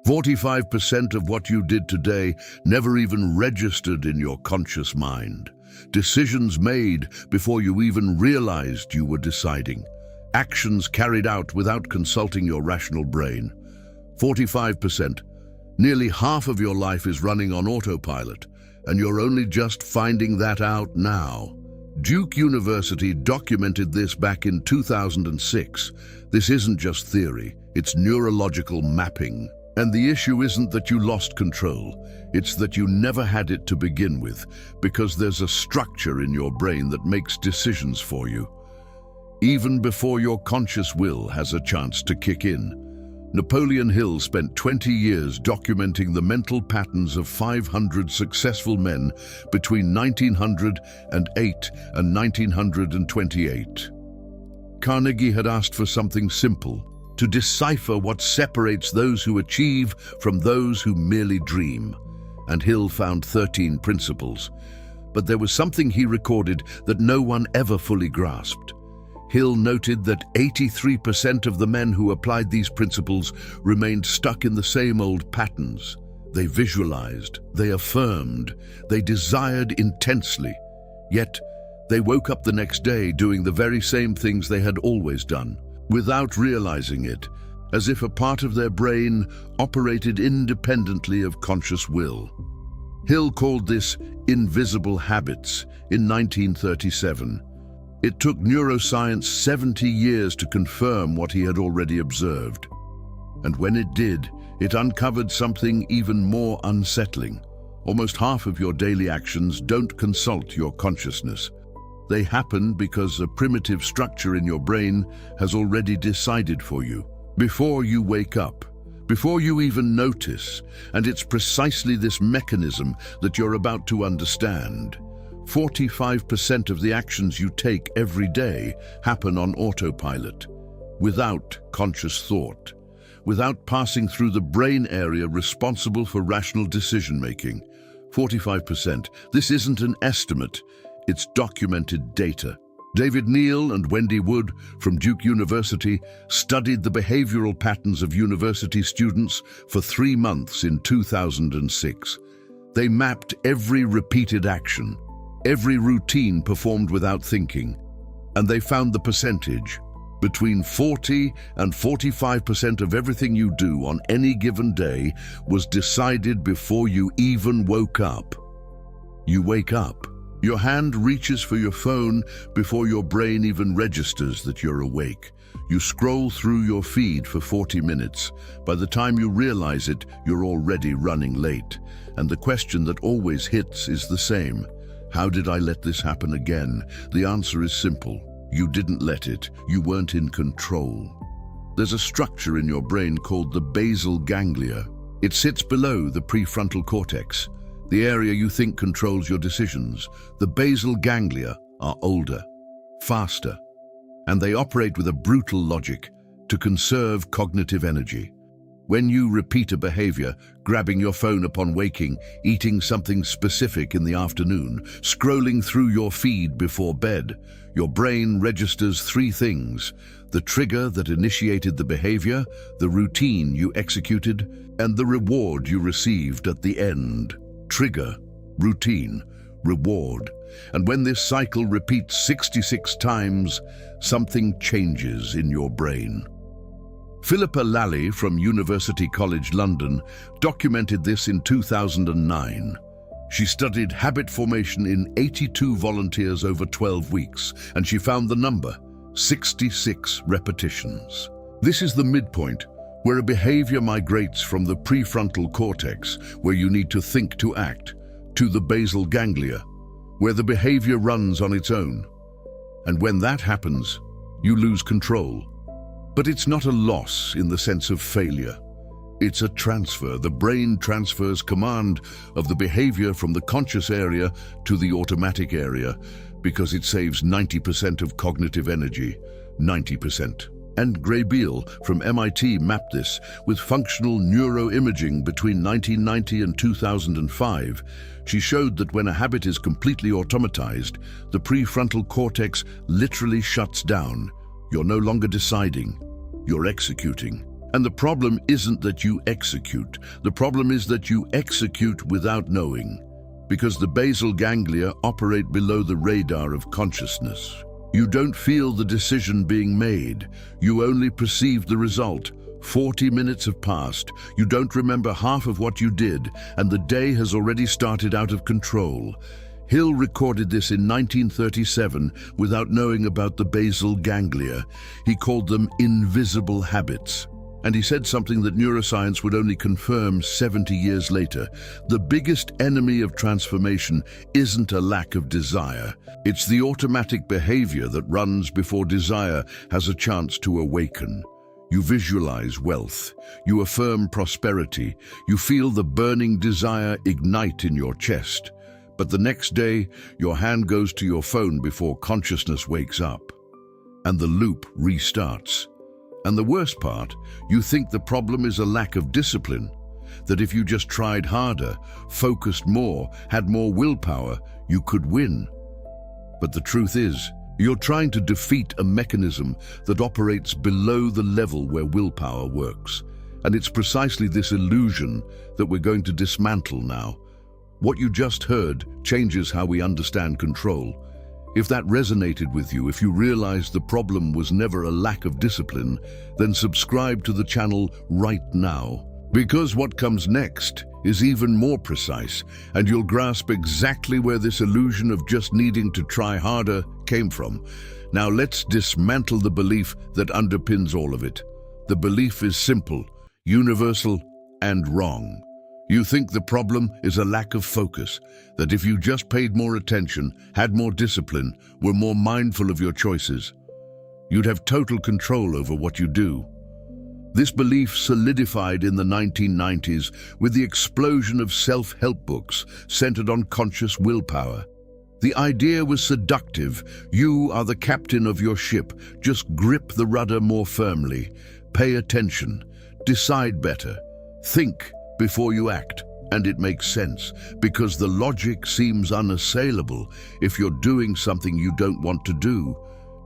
45% of what you did today never even registered in your conscious mind. Decisions made before you even realized you were deciding. Actions carried out without consulting your rational brain. 45%. Nearly half of your life is running on autopilot, and you're only just finding that out now. Duke University documented this back in 2006. This isn't just theory, it's neurological mapping. And the issue isn't that you lost control, it's that you never had it to begin with, because there's a structure in your brain that makes decisions for you, even before your conscious will has a chance to kick in. Napoleon Hill spent 20 years documenting the mental patterns of 500 successful men between 1908 and 1928. Carnegie had asked for something simple: to decipher what separates those who achieve from those who merely dream. And Hill found 13 principles. But there was something he recorded that no one ever fully grasped. Hill noted that 83% of the men who applied these principles remained stuck in the same old patterns. They visualized, they affirmed, they desired intensely. Yet, they woke up the next day doing the very same things they had always done, without realizing it, as if a part of their brain operated independently of conscious will. Hill called this invisible habits in 1937. It took neuroscience 70 years to confirm what he had already observed. And when it did, it uncovered something even more unsettling. Almost half of your daily actions don't consult your consciousness. They happen because a primitive structure in your brain has already decided for you, before you wake up, before you even notice. And it's precisely this mechanism that you're about to understand. 45% of the actions you take every day happen on autopilot, without conscious thought, without passing through the brain area responsible for rational decision-making. 45%. This isn't an estimate, it's documented data. David Neal and Wendy Wood from Duke University studied the behavioral patterns of university students for 3 months in 2006. They mapped every repeated action, every routine performed without thinking, and they found the percentage. Between 40 and 45% of everything you do on any given day was decided before you even woke up. You wake up. Your hand reaches for your phone before your brain even registers that you're awake. You scroll through your feed for 40 minutes. By the time you realize it, you're already running late. And the question that always hits is the same. How did I let this happen again? The answer is simple. You didn't let it. You weren't in control. There's a structure in your brain called the basal ganglia. It sits below the prefrontal cortex, the area you think controls your decisions. The basal ganglia are older, faster, and they operate with a brutal logic to conserve cognitive energy. When you repeat a behavior, grabbing your phone upon waking, eating something specific in the afternoon, scrolling through your feed before bed, your brain registers 3 things: the trigger that initiated the behavior, the routine you executed, and the reward you received at the end. Trigger, routine, reward. And when this cycle repeats 66 times, something changes in your brain. Philippa Lally from University College London documented this in 2009. She studied habit formation in 82 volunteers over 12 weeks, and she found the number, 66 repetitions. This is the midpoint, where a behavior migrates from the prefrontal cortex, where you need to think to act, to the basal ganglia, where the behavior runs on its own. And when that happens, you lose control. But it's not a loss in the sense of failure. It's a transfer. The brain transfers command of the behavior from the conscious area to the automatic area because it saves 90% of cognitive energy, 90%. And Gray-Beal from MIT mapped this with functional neuroimaging between 1990 and 2005. She showed that when a habit is completely automatized, the prefrontal cortex literally shuts down. You're no longer deciding, you're executing. And the problem isn't that you execute. The problem is that you execute without knowing, because the basal ganglia operate below the radar of consciousness. You don't feel the decision being made. You only perceive the result. 40 minutes have passed. You don't remember half of what you did, and the day has already started out of control. Hill recorded this in 1937 without knowing about the basal ganglia. He called them invisible habits. And he said something that neuroscience would only confirm 70 years later. The biggest enemy of transformation isn't a lack of desire. It's the automatic behavior that runs before desire has a chance to awaken. You visualize wealth. You affirm prosperity. You feel the burning desire ignite in your chest. But the next day, your hand goes to your phone before consciousness wakes up. And the loop restarts. And the worst part, you think the problem is a lack of discipline, that if you just tried harder, focused more, had more willpower, you could win. But the truth is, you're trying to defeat a mechanism that operates below the level where willpower works. And it's precisely this illusion that we're going to dismantle now. What you just heard changes how we understand control. If that resonated with you, if you realized the problem was never a lack of discipline, then subscribe to the channel right now. Because what comes next is even more precise, and you'll grasp exactly where this illusion of just needing to try harder came from. Now let's dismantle the belief that underpins all of it. The belief is simple, universal, and wrong. You think the problem is a lack of focus, that if you just paid more attention, had more discipline, were more mindful of your choices, you'd have total control over what you do. This belief solidified in the 1990s with the explosion of self-help books centered on conscious willpower. The idea was seductive. You are the captain of your ship. Just grip the rudder more firmly. Pay attention. Decide better. Think before you act. And it makes sense, because the logic seems unassailable. If you're doing something you don't want to do,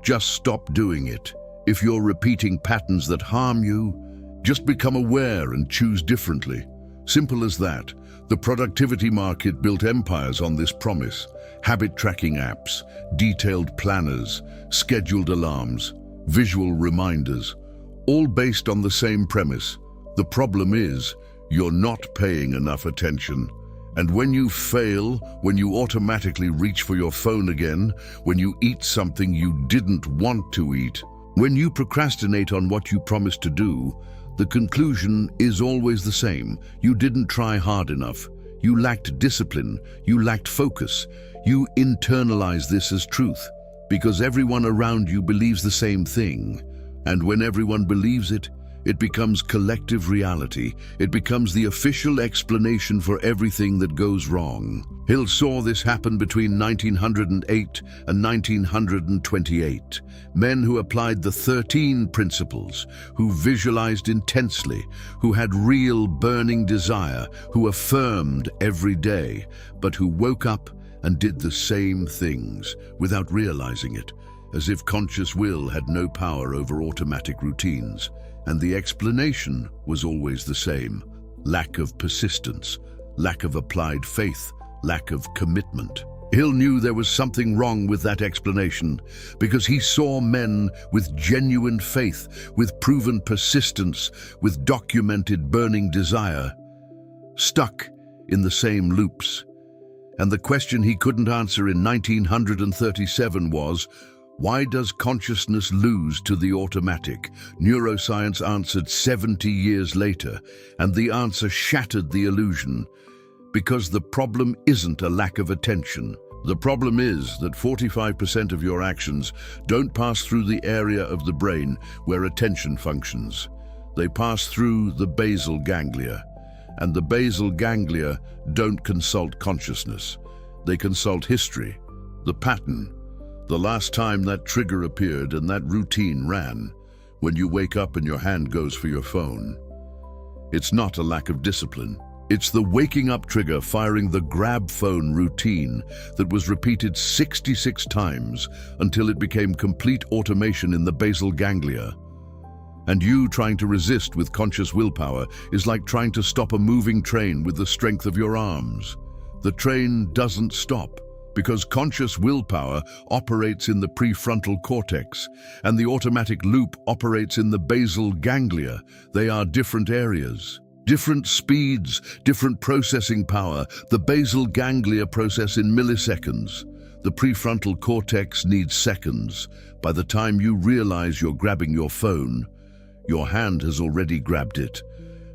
just stop doing it. If you're repeating patterns that harm you, just become aware and choose differently. Simple as that. The productivity market built empires on this promise. Habit tracking apps, detailed planners, scheduled alarms, visual reminders, all based on the same premise. The problem is, you're not paying enough attention. And when you fail, when you automatically reach for your phone again, when you eat something you didn't want to eat, when you procrastinate on what you promised to do, the conclusion is always the same. You didn't try hard enough. You lacked discipline. You lacked focus. You internalize this as truth, because everyone around you believes the same thing. And when everyone believes it, it becomes collective reality. It becomes the official explanation for everything that goes wrong. Hill saw this happen between 1908 and 1928. Men who applied the 13 principles, who visualized intensely, who had real burning desire, who affirmed every day, but who woke up and did the same things without realizing it, as if conscious will had no power over automatic routines. And the explanation was always the same: lack of persistence, lack of applied faith, lack of commitment. Hill knew there was something wrong with that explanation, because he saw men with genuine faith, with proven persistence, with documented burning desire, stuck in the same loops. And the question he couldn't answer in 1937 was, why does consciousness lose to the automatic? Neuroscience answered 70 years later, and the answer shattered the illusion. Because the problem isn't a lack of attention. The problem is that 45% of your actions don't pass through the area of the brain where attention functions. They pass through the basal ganglia. And the basal ganglia don't consult consciousness. They consult history, the pattern, the last time that trigger appeared and that routine ran, when you wake up and your hand goes for your phone. It's not a lack of discipline. It's the waking up trigger firing the grab phone routine that was repeated 66 times until it became complete automation in the basal ganglia. And you trying to resist with conscious willpower is like trying to stop a moving train with the strength of your arms. The train doesn't stop because conscious willpower operates in the prefrontal cortex and the automatic loop operates in the basal ganglia. They are different areas. Different speeds, different processing power. The basal ganglia process in milliseconds. The prefrontal cortex needs seconds. By the time you realize you're grabbing your phone, your hand has already grabbed it.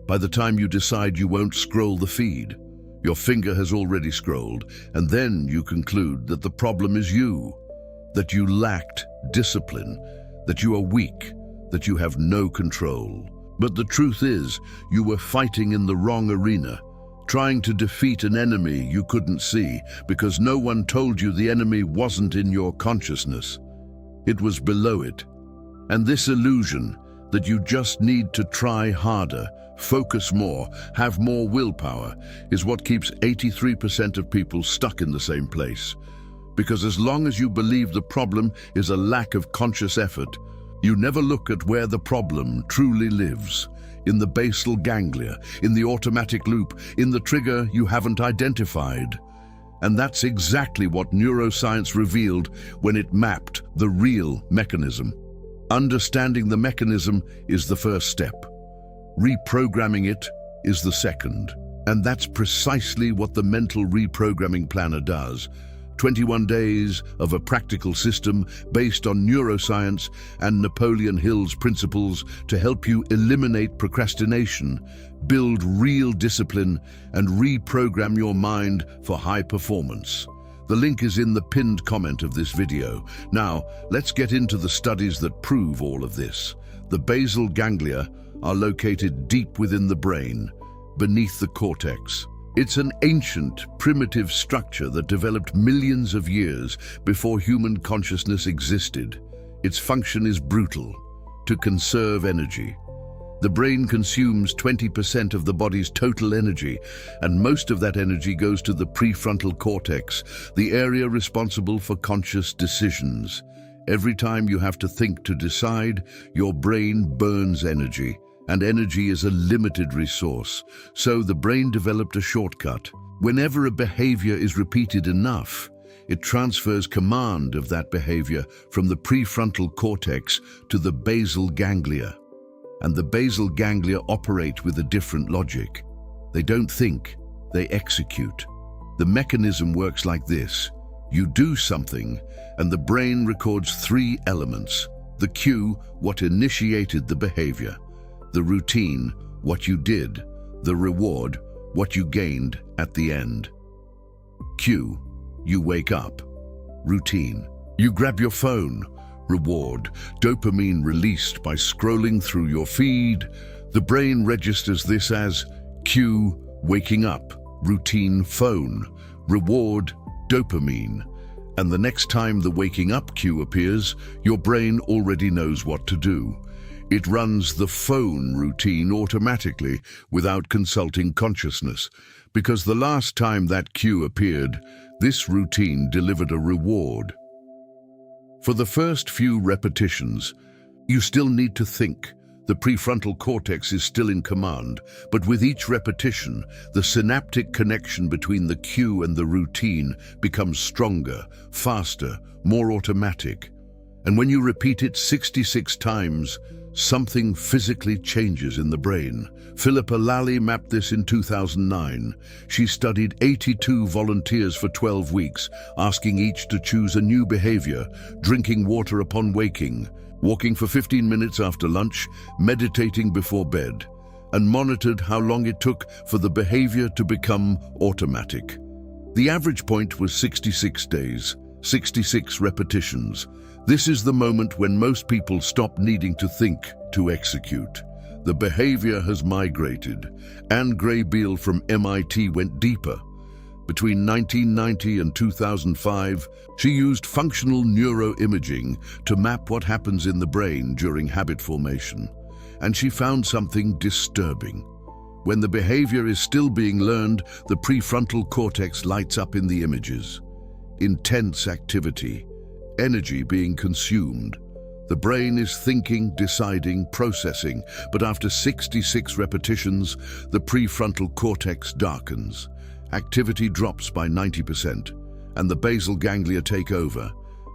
By the time you decide you won't scroll the feed, your finger has already scrolled, and then you conclude that the problem is you, that you lacked discipline, that you are weak, that you have no control. But the truth is, you were fighting in the wrong arena, trying to defeat an enemy you couldn't see because no one told you the enemy wasn't in your consciousness. It was below it. And this illusion that you just need to try harder, focus more, have more willpower, is what keeps 83% of people stuck in the same place. Because as long as you believe the problem is a lack of conscious effort, you never look at where the problem truly lives, in the basal ganglia, in the automatic loop, in the trigger you haven't identified. And that's exactly what neuroscience revealed when it mapped the real mechanism. Understanding the mechanism is the first step. Reprogramming it is the second. And that's precisely what the mental reprogramming planner does. 21 days of a practical system based on neuroscience and Napoleon Hill's principles to help you eliminate procrastination, build real discipline, and reprogram your mind for high performance. The link is in the pinned comment of this video. Now, let's get into the studies that prove all of this. The basal ganglia are located deep within the brain, beneath the cortex. It's an ancient, primitive structure that developed millions of years before human consciousness existed. Its function is brutal: to conserve energy. The brain consumes 20% of the body's total energy, and most of that energy goes to the prefrontal cortex, the area responsible for conscious decisions. Every time you have to think to decide, your brain burns energy. And energy is a limited resource, so the brain developed a shortcut. Whenever a behavior is repeated enough, it transfers command of that behavior from the prefrontal cortex to the basal ganglia. And the basal ganglia operate with a different logic. They don't think, they execute. The mechanism works like this. You do something, and the brain records three elements: the cue, what initiated the behavior; the routine, what you did; the reward, what you gained at the end. Cue, you wake up. Routine, you grab your phone. Reward, dopamine released by scrolling through your feed. The brain registers this as cue, waking up; routine, phone; reward, dopamine. And the next time the waking up cue appears, your brain already knows what to do. It runs the phone routine automatically without consulting consciousness, because the last time that cue appeared, this routine delivered a reward. For the first few repetitions, you still need to think. The prefrontal cortex is still in command, but with each repetition, the synaptic connection between the cue and the routine becomes stronger, faster, more automatic. And when you repeat it 66 times, something physically changes in the brain. Philippa Lally mapped this in 2009. She studied 82 volunteers for 12 weeks, asking each to choose a new behavior: drinking water upon waking, walking for 15 minutes after lunch, meditating before bed, and monitored how long it took for the behavior to become automatic. The average point was 66 days, 66 repetitions. This is the moment when most people stop needing to think to execute. The behavior has migrated. Anne Gray-Beal from MIT went deeper. Between 1990 and 2005, she used functional neuroimaging to map what happens in the brain during habit formation. And she found something disturbing. When the behavior is still being learned, the prefrontal cortex lights up in the images. Intense activity, energy being consumed. The brain is thinking, deciding, processing, but after 66 repetitions, the prefrontal cortex darkens. Activity drops by 90%, and the basal ganglia take over.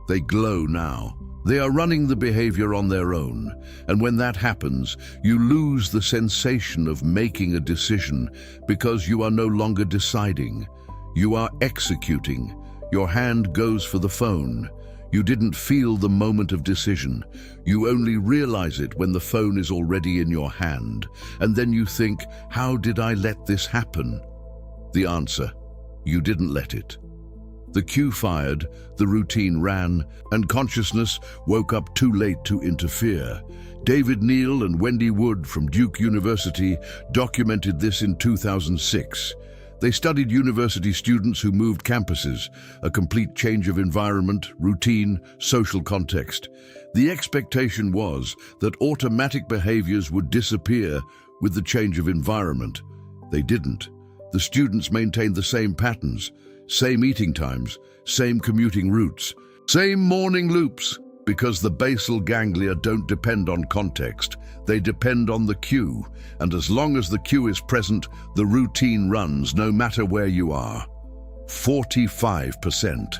They glow now. They are running the behavior on their own, and when that happens, you lose the sensation of making a decision because you are no longer deciding. You are executing. Your hand goes for the phone. You didn't feel the moment of decision. You only realize it when the phone is already in your hand, and then you think, how did I let this happen? The answer, you didn't let it. The cue fired, the routine ran, and consciousness woke up too late to interfere. David Neal and Wendy Wood from Duke University documented this in 2006. They studied university students who moved campuses, a complete change of environment, routine, social context. The expectation was that automatic behaviors would disappear with the change of environment. They didn't. The students maintained the same patterns, same eating times, same commuting routes, same morning loops, because the basal ganglia don't depend on context. They depend on the cue, and as long as the cue is present, the routine runs no matter where you are. 45%.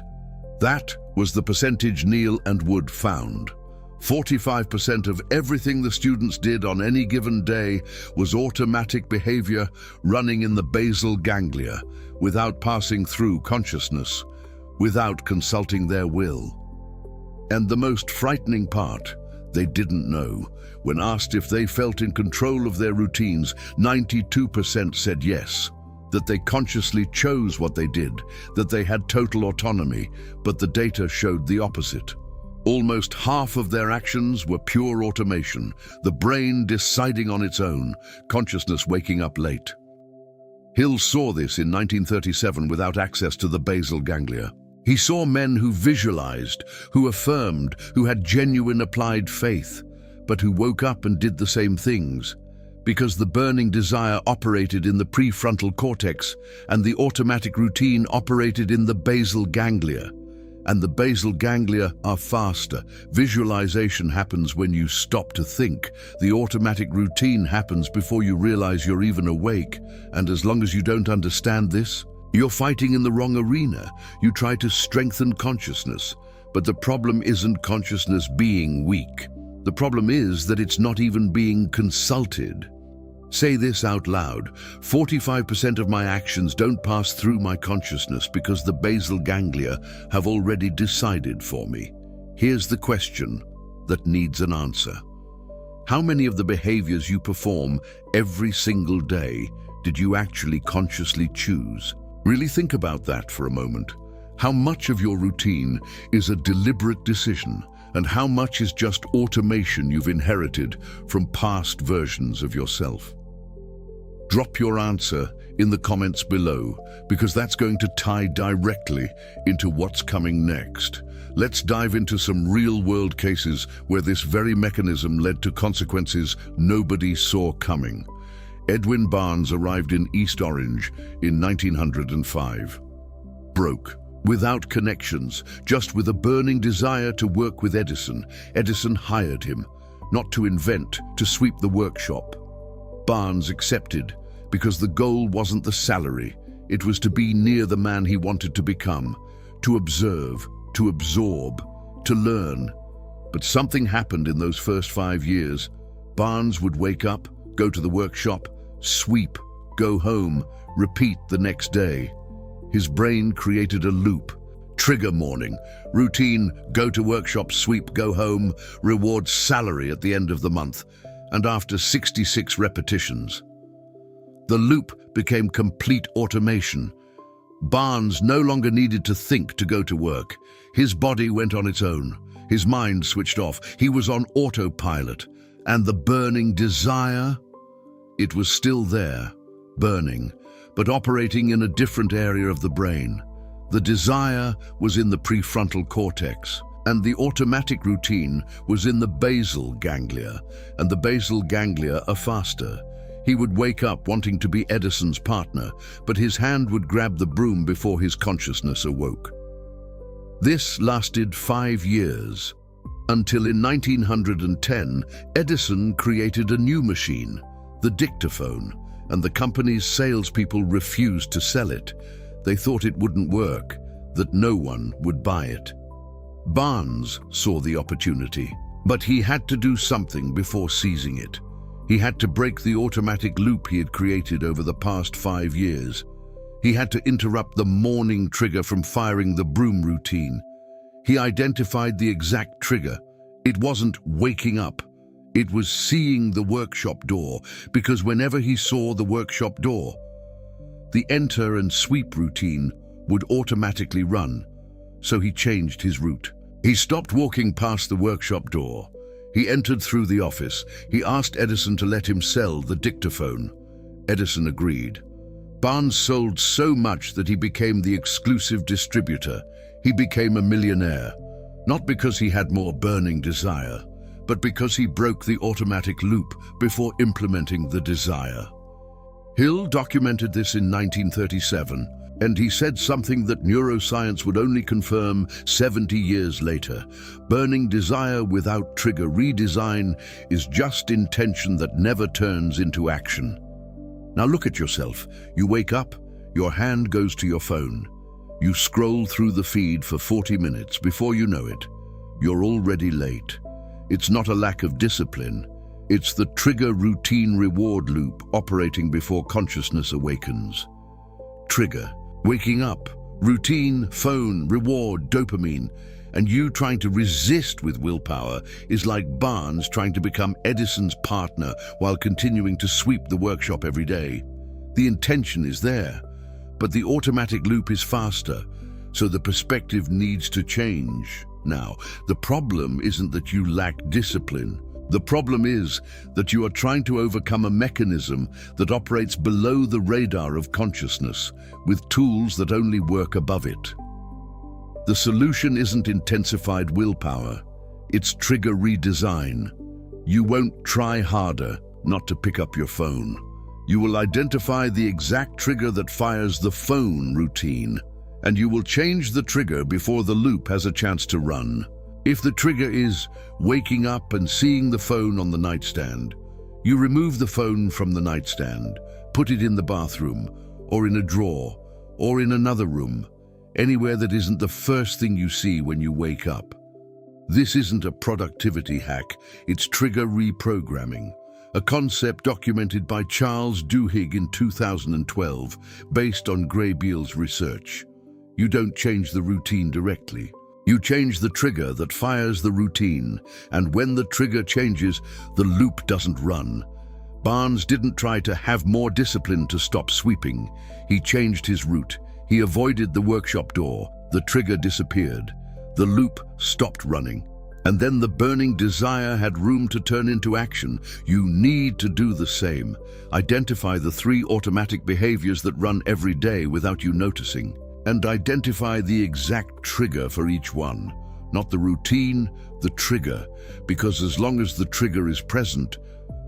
That was the percentage Neal and Wood found. 45% of everything the students did on any given day was automatic behavior running in the basal ganglia, without passing through consciousness, without consulting their will. And the most frightening part, they didn't know. When asked if they felt in control of their routines, 92% said yes, that they consciously chose what they did, that they had total autonomy, but the data showed the opposite. Almost half of their actions were pure automation, the brain deciding on its own, consciousness waking up late. Hill saw this in 1937 without access to the basal ganglia. He saw men who visualized, who affirmed, who had genuine applied faith, but who woke up and did the same things, because the burning desire operated in the prefrontal cortex and the automatic routine operated in the basal ganglia. And the basal ganglia are faster. Visualization happens when you stop to think. The automatic routine happens before you realize you're even awake. And as long as you don't understand this, you're fighting in the wrong arena. You try to strengthen consciousness, but the problem isn't consciousness being weak. The problem is that it's not even being consulted. Say this out loud. 45% of my actions don't pass through my consciousness because the basal ganglia have already decided for me. Here's the question that needs an answer. How many of the behaviors you perform every single day did you actually consciously choose? Really think about that for a moment. How much of your routine is a deliberate decision, and how much is just automation you've inherited from past versions of yourself? Drop your answer in the comments below, because that's going to tie directly into what's coming next. Let's dive into some real-world cases where this very mechanism led to consequences nobody saw coming. Edwin Barnes arrived in East Orange in 1905. Broke, without connections, just with a burning desire to work with Edison. Edison hired him, not to invent, to sweep the workshop. Barnes accepted, because the goal wasn't the salary. It was to be near the man he wanted to become, to observe, to absorb, to learn. But something happened in those first 5 years. Barnes would wake up, go to the workshop, sweep, go home, repeat the next day. His brain created a loop. Trigger morning, routine, go to workshop, sweep, go home, reward salary at the end of the month. And after 66 repetitions, the loop became complete automation. Barnes no longer needed to think to go to work. His body went on its own. His mind switched off. He was on autopilot. And the burning desire? It was still there, burning, but operating in a different area of the brain. The desire was in the prefrontal cortex, and the automatic routine was in the basal ganglia, and the basal ganglia are faster. He would wake up wanting to be Edison's partner, but his hand would grab the broom before his consciousness awoke. This lasted 5 years, Until in 1910, Edison created a new machine, the dictaphone, and the company's salespeople refused to sell it. They thought it wouldn't work, that no one would buy it. Barnes saw the opportunity, but he had to do something before seizing it. He had to break the automatic loop he had created over the past 5 years. He had to interrupt the morning trigger from firing the broom routine. He identified the exact trigger. It wasn't waking up. It was seeing the workshop door, because whenever he saw the workshop door, the enter and sweep routine would automatically run. So he changed his route. He stopped walking past the workshop door. He entered through the office. He asked Edison to let him sell the dictaphone. Edison agreed. Barnes sold so much that he became the exclusive distributor. He became a millionaire, not because he had more burning desire, but because he broke the automatic loop before implementing the desire. Hill documented this in 1937, and he said something that neuroscience would only confirm 70 years later. Burning desire without trigger redesign is just intention that never turns into action. Now look at yourself. You wake up, your hand goes to your phone. You scroll through the feed for 40 minutes. Before you know it, you're already late. It's not a lack of discipline. It's the trigger routine reward loop operating before consciousness awakens. Trigger, waking up, routine, phone, reward, dopamine, and you trying to resist with willpower is like Barnes trying to become Edison's partner while continuing to sweep the workshop every day. The intention is there, but the automatic loop is faster, so the perspective needs to change. Now, the problem isn't that you lack discipline. The problem is that you are trying to overcome a mechanism that operates below the radar of consciousness, with tools that only work above it. The solution isn't intensified willpower, it's trigger redesign. You won't try harder not to pick up your phone. You will identify the exact trigger that fires the phone routine, and you will change the trigger before the loop has a chance to run. If the trigger is waking up and seeing the phone on the nightstand, you remove the phone from the nightstand, put it in the bathroom, or in a drawer, or in another room, anywhere that isn't the first thing you see when you wake up. This isn't a productivity hack, it's trigger reprogramming, a concept documented by Charles Duhigg in 2012, based on Graybiel's research. You don't change the routine directly. You change the trigger that fires the routine, and when the trigger changes, the loop doesn't run. Barnes didn't try to have more discipline to stop sweeping. He changed his route. He avoided the workshop door. The trigger disappeared. The loop stopped running. And then the burning desire had room to turn into action. You need to do the same. Identify the 3 automatic behaviors that run every day without you noticing, and identify the exact trigger for each one. Not the routine, the trigger, because as long as the trigger is present,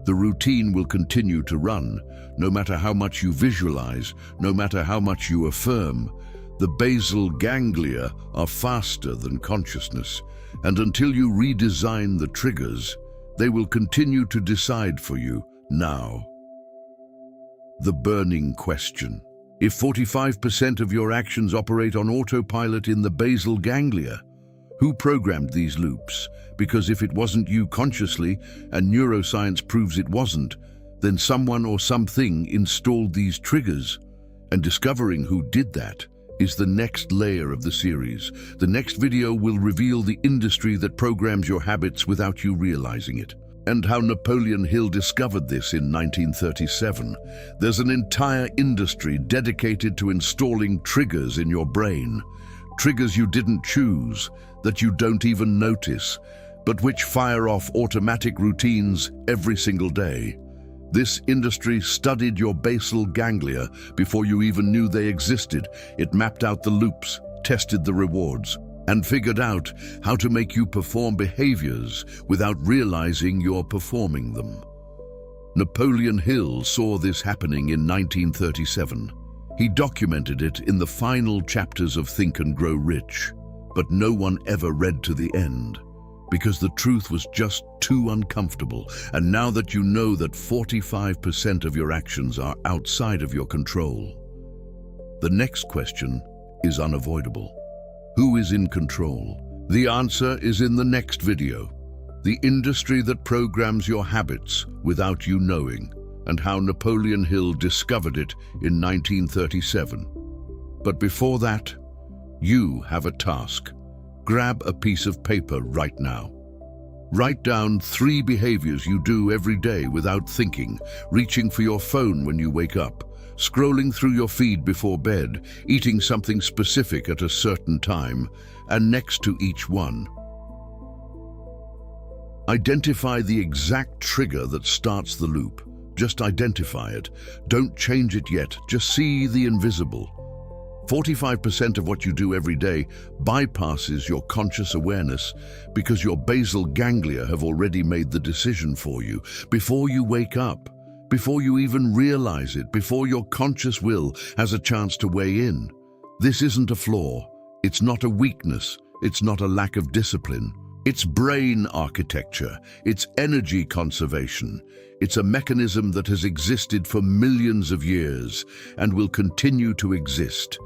the routine will continue to run, no matter how much you visualize, no matter how much you affirm. The basal ganglia are faster than consciousness, and until you redesign the triggers, they will continue to decide for you now. The burning question. If 45% of your actions operate on autopilot in the basal ganglia, who programmed these loops? Because if it wasn't you consciously, and neuroscience proves it wasn't, then someone or something installed these triggers. And discovering who did that is the next layer of the series. The next video will reveal the industry that programs your habits without you realizing it, and how Napoleon Hill discovered this in 1937. There's an entire industry dedicated to installing triggers in your brain. Triggers you didn't choose, that you don't even notice, but which fire off automatic routines every single day. This industry studied your basal ganglia before you even knew they existed. It mapped out the loops, tested the rewards, and figured out how to make you perform behaviors without realizing you're performing them. Napoleon Hill saw this happening in 1937. He documented it in the final chapters of Think and Grow Rich, but no one ever read to the end. because the truth was just too uncomfortable. And now that you know that 45% of your actions are outside of your control, the next question is unavoidable. Who is in control? The answer is in the next video. The industry that programs your habits without you knowing, and how Napoleon Hill discovered it in 1937. But before that, you have a task. Grab a piece of paper right now. Write down 3 behaviors you do every day without thinking: reaching for your phone when you wake up, scrolling through your feed before bed, eating something specific at a certain time, and next to each one, identify the exact trigger that starts the loop. Just identify it. Don't change it yet. Just see the invisible. 45% of what you do every day bypasses your conscious awareness because your basal ganglia have already made the decision for you before you wake up, before you even realize it, before your conscious will has a chance to weigh in. This isn't a flaw. It's not a weakness. It's not a lack of discipline. It's brain architecture. It's energy conservation. It's a mechanism that has existed for millions of years and will continue to exist.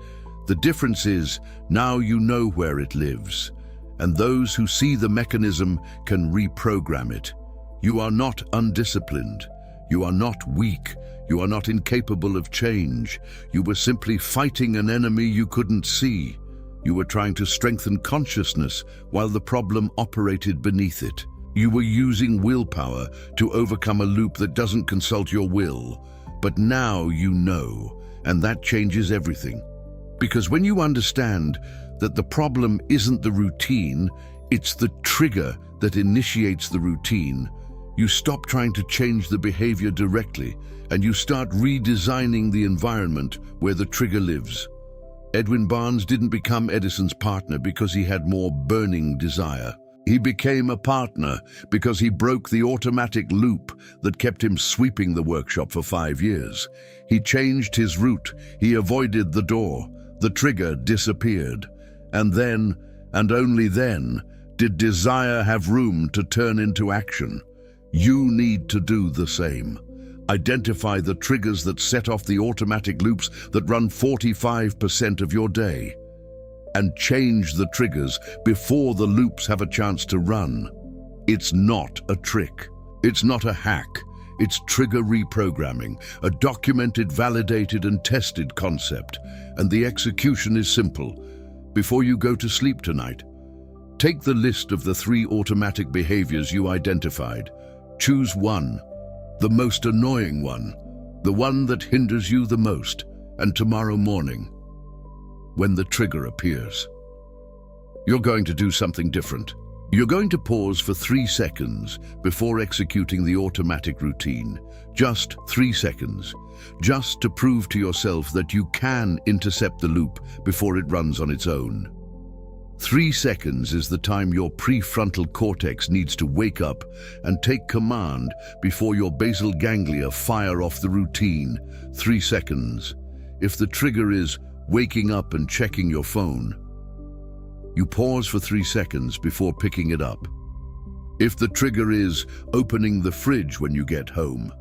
The difference is, now you know where it lives, and those who see the mechanism can reprogram it. You are not undisciplined. You are not weak. You are not incapable of change. You were simply fighting an enemy you couldn't see. You were trying to strengthen consciousness while the problem operated beneath it. You were using willpower to overcome a loop that doesn't consult your will. But now you know, and that changes everything. Because when you understand that the problem isn't the routine, it's the trigger that initiates the routine, you stop trying to change the behavior directly, and you start redesigning the environment where the trigger lives. Edwin Barnes didn't become Edison's partner because he had more burning desire. He became a partner because he broke the automatic loop that kept him sweeping the workshop for 5 years. He changed his route. He avoided the door. The trigger disappeared. And then, and only then, did desire have room to turn into action. You need to do the same. Identify the triggers that set off the automatic loops that run 45% of your day, and change the triggers before the loops have a chance to run. It's not a trick. It's not a hack. It's trigger reprogramming, a documented, validated, and tested concept. And the execution is simple. Before you go to sleep tonight, take the list of the 3 automatic behaviors you identified. Choose one, the most annoying one, the one that hinders you the most, and tomorrow morning, when the trigger appears, you're going to do something different. You're going to pause for 3 seconds before executing the automatic routine. Just 3 seconds, just to prove to yourself that you can intercept the loop before it runs on its own. 3 seconds is the time your prefrontal cortex needs to wake up and take command before your basal ganglia fire off the routine. 3 seconds. If the trigger is waking up and checking your phone, you pause for 3 seconds before picking it up. If the trigger is opening the fridge when you get home,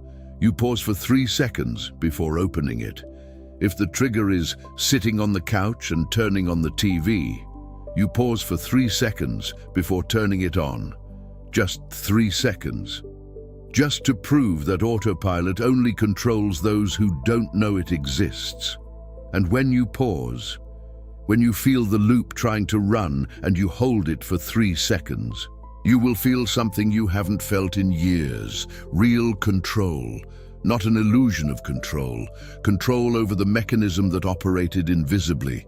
you pause for 3 seconds before opening it. If the trigger is sitting on the couch and turning on the TV, you pause for 3 seconds before turning it on. Just 3 seconds. Just to prove that autopilot only controls those who don't know it exists. And when you pause, when you feel the loop trying to run and you hold it for 3 seconds, you will feel something you haven't felt in years. Real control, not an illusion of control. Control over the mechanism that operated invisibly.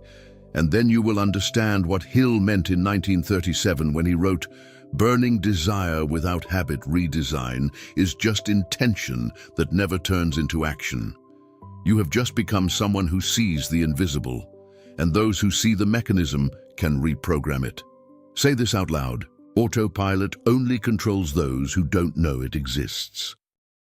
And then you will understand what Hill meant in 1937 when he wrote, "Burning desire without habit redesign is just intention that never turns into action." You have just become someone who sees the invisible, and those who see the mechanism can reprogram it. Say this out loud: autopilot only controls those who don't know it exists.